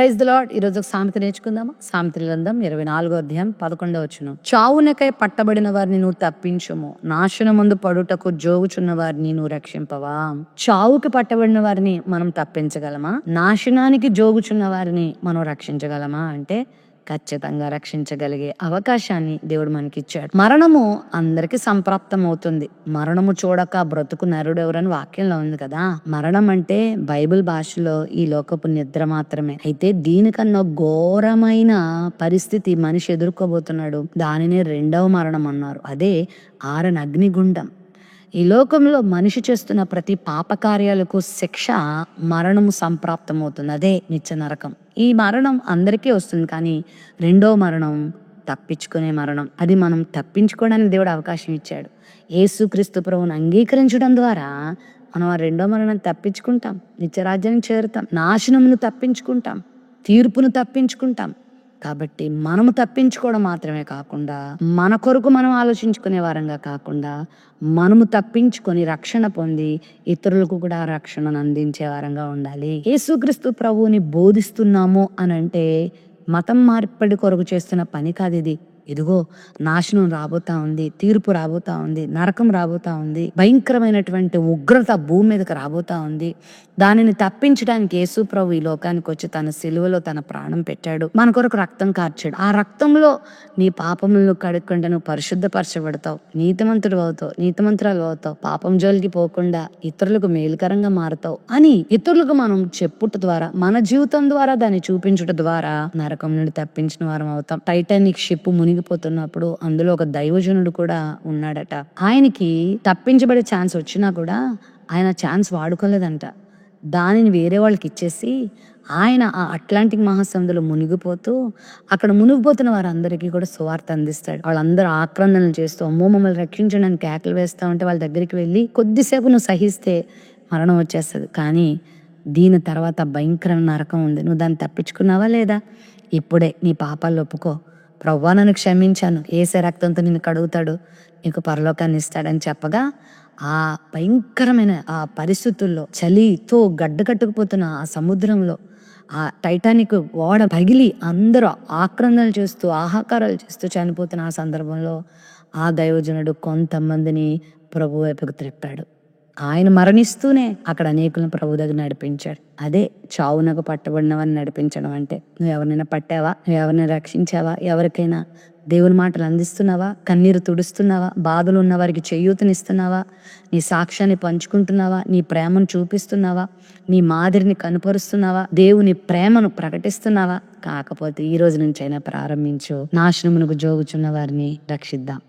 Praise the lord. ఈరోజు ఒక సామెత నేర్చుకుందామా? సామెతల గ్రంథం 24వ అధ్యాయం 11వ వచనం. చావునకై పట్టబడిన వారిని నువ్వు తప్పించుము, నాశనమందు పడుటకు జోగుచున్న వారిని నువ్వు రక్షింపవా. చావుకి పట్టబడిన వారిని మనం తప్పించగలమా? నాశనానికి జోగుచున్న వారిని మనం రక్షించగలమా అంటే ఖచ్చితంగా రక్షించగలిగే అవకాశాన్ని దేవుడు మనకిచ్చాడు. మరణము అందరికి సంప్రాప్తం అవుతుంది. మరణము చూడక బ్రతుకు నరుడు ఎవరని వాక్యంలో ఉంది కదా. మరణం అంటే బైబిల్ భాషలో ఈ లోకపు నిద్ర మాత్రమే. అయితే దీనికన్నా ఘోరమైన పరిస్థితి మనిషి ఎదుర్కోబోతున్నాడు. దానినే రెండవ మరణం అన్నారు. అదే ఆరని అగ్నిగుండం. ఈ లోకంలో మనిషి చేస్తున్న ప్రతి పాపకార్యాలకు శిక్ష మరణము సంప్రాప్తమవుతుంది. అదే నిత్య నరకం. ఈ మరణం అందరికీ వస్తుంది, కానీ రెండో మరణం తప్పించుకునే మరణం. అది మనం తప్పించుకోవడానికి దేవుడు అవకాశం ఇచ్చాడు. యేసుక్రీస్తు ప్రభువును అంగీకరించడం ద్వారా మనం ఆ రెండో మరణాన్ని తప్పించుకుంటాం, నిత్యరాజ్యానికి చేరుతాం, నాశనమును తప్పించుకుంటాం, తీర్పును తప్పించుకుంటాం. కాబట్టి మనము తప్పించుకోవడం మాత్రమే కాకుండా, మన కొరకు మనం ఆలోచించుకునే వారంగా కాకుండా, మనము తప్పించుకొని రక్షణ పొంది ఇతరులకు కూడా రక్షణను అందించే వారంగా ఉండాలి. యేసుక్రీస్తు ప్రభువుని బోధిస్తున్నాము అని అంటే మతం మార్పిడి కొరకు చేస్తున్న పని కాదు ఇది. ఇదిగో నాశనం రాబోతా ఉంది, తీర్పు రాబోతా ఉంది, నరకం రాబోతా ఉంది, భయంకరమైనటువంటి ఉగ్రత భూమి మీదకి రాబోతా ఉంది. దానిని తప్పించడానికి యేసు ప్రభు ఈ లోకానికి వచ్చి తన సిలువలో తన ప్రాణం పెట్టాడు, మన కొరకు రక్తం కార్చాడు. ఆ రక్తంలో నీ పాపములను కడుక్కుంటే నువ్వు పరిశుద్ధపరచబడతావు, నీతిమంతుడు అవుతావు, నీతిమంతురాలు అవుతావు, పాపం జోలికి పోకుండా ఇతరులకు మేలుకరంగా మారుతావు అని ఇతరులకు మనం చెప్పుట ద్వారా, మన జీవితం ద్వారా దాన్ని చూపించుట ద్వారా నరకం నుండి తప్పించిన వారం అవుతాం. టైటానిక్ షిప్ మునిగిపోతున్నప్పుడు అందులో ఒక దైవజనుడు కూడా ఉన్నాడట. ఆయనకి తప్పించబడే ఛాన్స్ వచ్చినా కూడా ఆయన ఛాన్స్ వాడుకోలేదంట. దానిని వేరే వాళ్ళకి ఇచ్చేసి ఆయన ఆ అట్లాంటిక్ మహాసముద్రంలో మునిగిపోతూ అక్కడ మునిగిపోతున్న వారందరికీ కూడా సువార్త అందిస్తాడు. వాళ్ళందరూ ఆక్రందనలు చేస్తూ అమ్మో మమ్మల్ని రక్షించడానికి కేకలు వేస్తా ఉంటే వాళ్ళ దగ్గరికి వెళ్ళి కొద్దిసేపు నువ్వు సహిస్తే మరణం వచ్చేస్తుంది, కానీ దీని తర్వాత భయంకరమైన నరకం ఉంది, నువ్వు దాన్ని తప్పించుకున్నావా లేదా? ఇప్పుడే నీ పాపాలు ఒప్పుకో, ప్రభువా నన్ను క్షమించాను, యేసే రక్తంతో నిన్ను కడుగుతాడు, నీకు పరలోకాన్ని ఇస్తాడని చెప్పగా ఆ భయంకరమైన ఆ పరిస్థితుల్లో చలితో గడ్డ కట్టుకుపోతున్న ఆ సముద్రంలో ఆ టైటానిక్ ఓడ పగిలి అందరూ ఆక్రందనలు చేస్తూ ఆహాకారాలు చేస్తూ చనిపోతున్న ఆ సందర్భంలో ఆ దైవజనుడు కొంతమందిని ప్రభు వైపుకు త్రిప్పాడు. ఆయన మరణిస్తూనే అక్కడ అనేకులను ప్రభు దగ్గర నడిపించాడు. అదే చావునకు పట్టబడిన వారిని నడిపించడం అంటే. నువ్వు ఎవరినైనా పట్టావా? నువ్వు ఎవరినైనా రక్షించావా? ఎవరికైనా దేవుని మాటలు అందిస్తున్నావా? కన్నీరు తుడుస్తున్నావా? బాధలు ఉన్న వారికి చేయూతనిస్తున్నావా? నీ సాక్ష్యాన్ని పంచుకుంటున్నావా? నీ ప్రేమను చూపిస్తున్నావా? నీ మాదిరిని కనుపరుస్తున్నావా? దేవుని ప్రేమను ప్రకటిస్తున్నావా? కాకపోతే ఈ రోజు నుంచైనా ప్రారంభించు. నాశనమునకు జోగుచున్న వారిని రక్షిద్దాం.